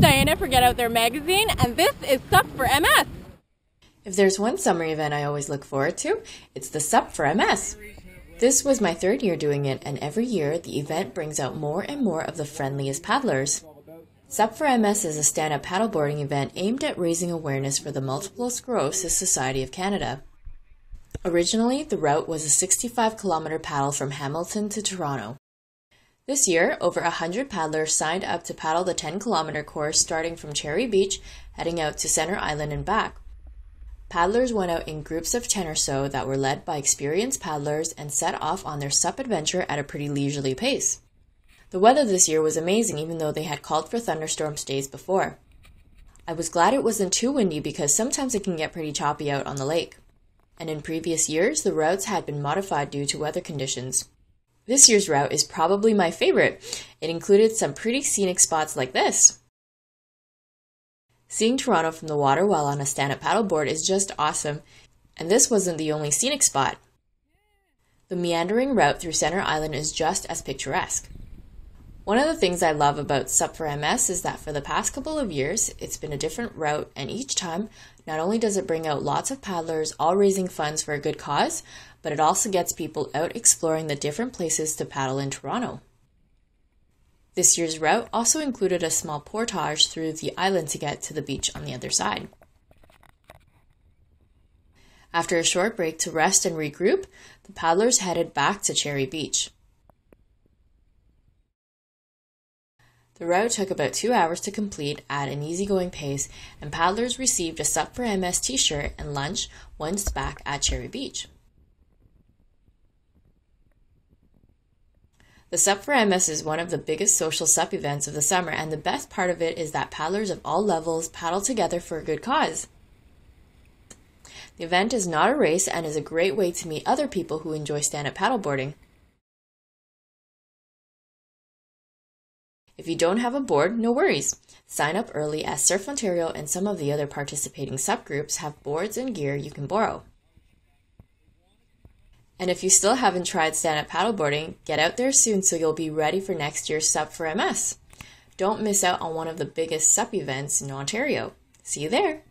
Diana for Get Out There magazine, and this is SUP4MS. If there's one summer event I always look forward to, it's the SUP4MS. This was my third year doing it, and every year the event brings out more and more of the friendliest paddlers. SUP4MS is a stand-up paddleboarding event aimed at raising awareness for the Multiple Sclerosis Society of Canada. Originally, the route was a 65-kilometer paddle from Hamilton to Toronto. This year, over 100 paddlers signed up to paddle the 10-kilometer course starting from Cherry Beach, heading out to Center Island and back. Paddlers went out in groups of 10 or so that were led by experienced paddlers and set off on their SUP adventure at a pretty leisurely pace. The weather this year was amazing, even though they had called for thunderstorms days before. I was glad it wasn't too windy because sometimes it can get pretty choppy out on the lake. And in previous years, the routes had been modified due to weather conditions. This year's route is probably my favorite. It included some pretty scenic spots like this. Seeing Toronto from the water while on a stand-up paddleboard is just awesome, and this wasn't the only scenic spot. The meandering route through Center Island is just as picturesque. One of the things I love about SUP4MS is that for the past couple of years, it's been a different route, and each time, not only does it bring out lots of paddlers all raising funds for a good cause, but it also gets people out exploring the different places to paddle in Toronto. This year's route also included a small portage through the island to get to the beach on the other side. After a short break to rest and regroup, the paddlers headed back to Cherry Beach. The route took about 2 hours to complete at an easygoing pace, and paddlers received a SUP4MS t-shirt and lunch once back at Cherry Beach. The SUP4MS is one of the biggest social SUP events of the summer, and the best part of it is that paddlers of all levels paddle together for a good cause. The event is not a race and is a great way to meet other people who enjoy stand-up paddleboarding. If you don't have a board, no worries. Sign up early as Surf Ontario and some of the other participating SUP groups have boards and gear you can borrow. And if you still haven't tried stand-up paddleboarding, get out there soon so you'll be ready for next year's SUP4MS. Don't miss out on one of the biggest SUP events in Ontario. See you there!